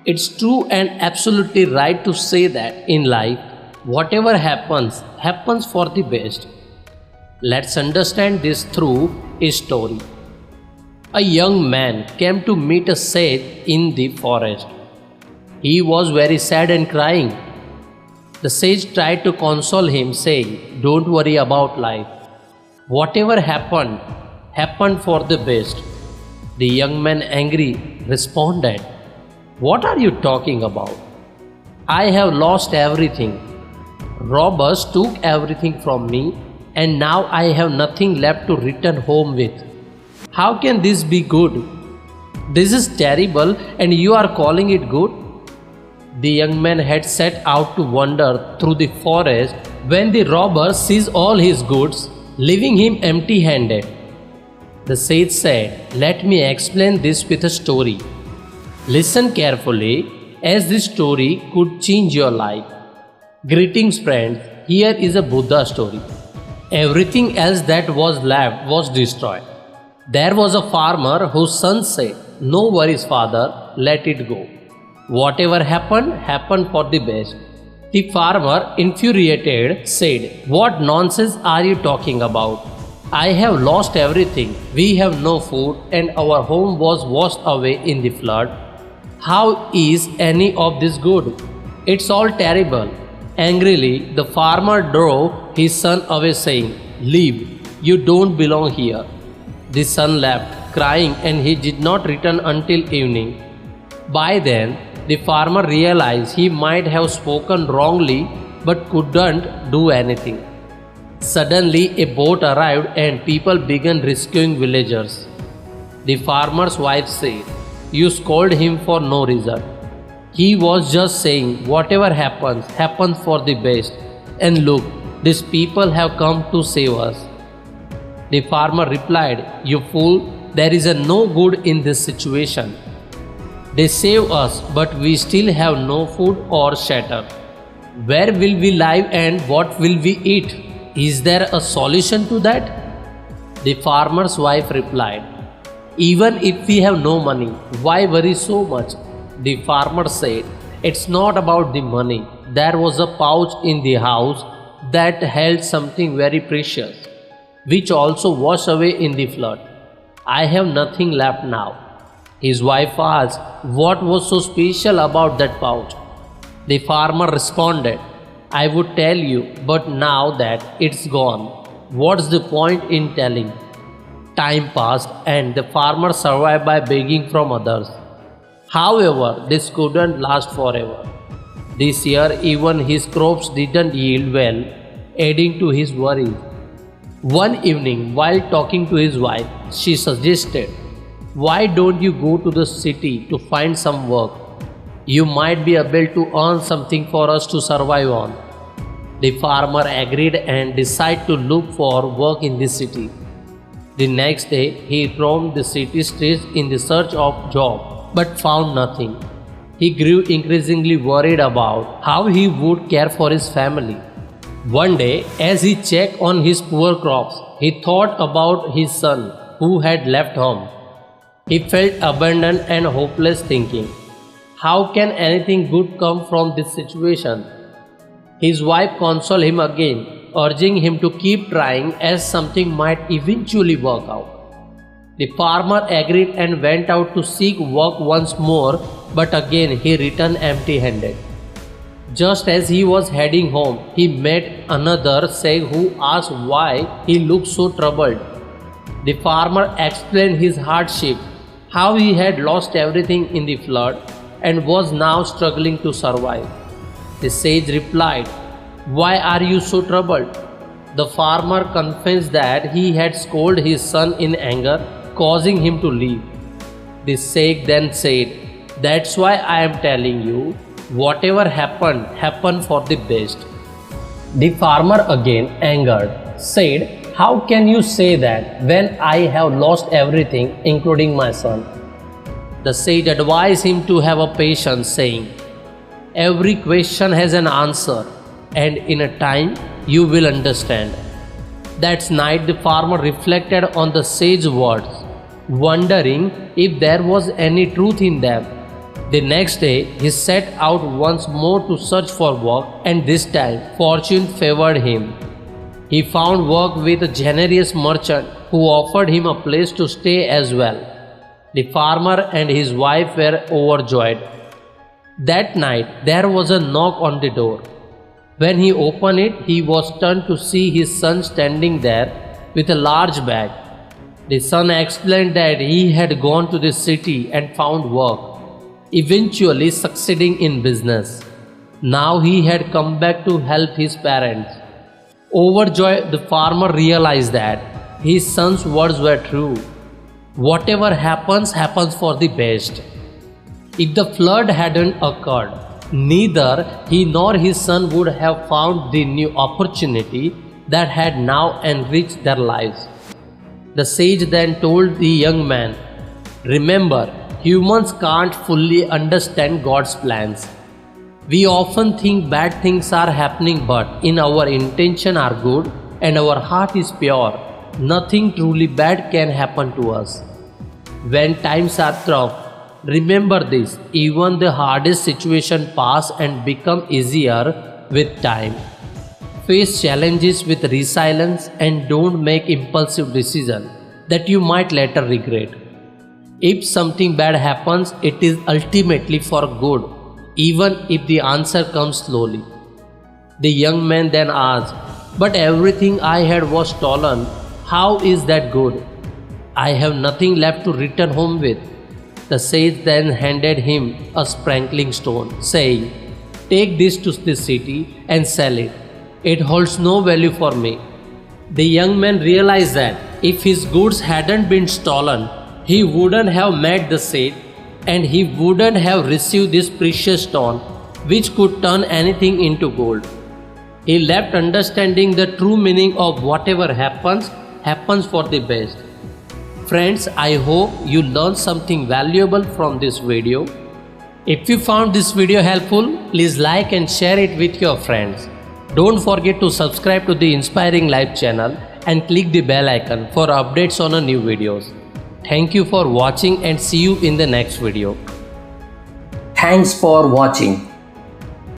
It's true and absolutely right to say that in life, whatever happens, happens for the best. Let's understand this through a story. A young man came to meet a sage in the forest. He was very sad and crying. The sage tried to console him, saying, "Don't worry about life. Whatever happened, happened for the best." The young man, angry, responded, "What are you talking about? I have lost everything. Robbers took everything from me, and now I have nothing left to return home with. How can this be good? This is terrible, and you are calling it good?" The young man had set out to wander through the forest when the robber seized all his goods, leaving him empty-handed. The sage said, "Let me explain this with a story. Listen carefully, as this story could change your life." Greetings, friends. Here is a Buddha story. Everything else that was left was destroyed. There was a farmer whose son said, "No worries, father, let it go. Whatever happened, happened for the best." The farmer, infuriated, said, "What nonsense are you talking about? I have lost everything. We have no food, and our home was washed away in the flood. How is any of this good? It's all terrible." Angrily, the farmer drove his son away, saying, "Leave, you don't belong here." The son left, crying, and he did not return until evening. By then, the farmer realized he might have spoken wrongly but couldn't do anything. Suddenly, a boat arrived and people began rescuing villagers. The farmer's wife said, "You scolded him for no reason. He was just saying, whatever happens, happens for the best. And look, these people have come to save us." The farmer replied, "You fool, there is no good in this situation. They save us, but we still have no food or shelter. Where will we live and what will we eat? Is there a solution to that?" The farmer's wife replied, "Even if we have no money, why worry so much?" The farmer said, "It's not about the money. There was a pouch in the house that held something very precious, which also washed away in the flood. I have nothing left now." His wife asked, "What was so special about that pouch?" The farmer responded, "I would tell you, but now that it's gone, what's the point in telling?" Time passed, and the farmer survived by begging from others. However, this couldn't last forever. This year, even his crops didn't yield well, adding to his worries. One evening, while talking to his wife, she suggested, "Why don't you go to the city to find some work? You might be able to earn something for us to survive on." The farmer agreed and decided to look for work in the city. The next day, he roamed the city streets in the search of job, but found nothing. He grew increasingly worried about how he would care for his family. One day, as he checked on his poor crops, he thought about his son who had left home. He felt abandoned and hopeless, thinking, "How can anything good come from this situation?" His wife consoled him again, urging him to keep trying as something might eventually work out. The farmer agreed and went out to seek work once more, but again he returned empty-handed. Just as he was heading home, he met another sage who asked why he looked so troubled. The farmer explained his hardship, how he had lost everything in the flood and was now struggling to survive. The sage replied, "Why are you so troubled?" The farmer confessed that he had scolded his son in anger, causing him to leave. The sage then said, "That's why I am telling you, whatever happened, happened for the best." The farmer, again angered, said, "How can you say that when I have lost everything, including my son?" The sage advised him to have a patience, saying, "Every question has an answer, and in a time you will understand." That night the farmer reflected on the sage's words, wondering if there was any truth in them. The next day, he set out once more to search for work, and this time fortune favored him. He found work with a generous merchant who offered him a place to stay as well. The farmer and his wife were overjoyed. That night, there was a knock on the door. When he opened it, he was stunned to see his son standing there with a large bag. The son explained that he had gone to the city and found work, eventually succeeding in business. Now he had come back to help his parents. Overjoyed, the farmer realized that his son's words were true. Whatever happens, happens for the best. If the flood hadn't occurred, neither he nor his son would have found the new opportunity that had now enriched their lives. The sage then told the young man, "Remember, humans can't fully understand God's plans. We often think bad things are happening, but in our intention are good and our heart is pure, nothing truly bad can happen to us. When times are tough, remember this, even the hardest situation pass and become easier with time. Face challenges with resilience and don't make impulsive decisions that you might later regret. If something bad happens, it is ultimately for good, even if the answer comes slowly." The young man then asked, "But everything I had was stolen. How is that good? I have nothing left to return home with." The sage then handed him a sprinkling stone, saying, "Take this to the city and sell it. It holds no value for me." The young man realized that if his goods hadn't been stolen, he wouldn't have met the sage and he wouldn't have received this precious stone, which could turn anything into gold. He left understanding the true meaning of whatever happens, happens for the best. Friends, I hope you learned something valuable from this video. If you found this video helpful, please like and share it with your friends. Don't forget to subscribe to the Inspiring Life channel and click the bell icon for updates on our new videos. Thank you for watching and see you in the next video. Thanks for watching.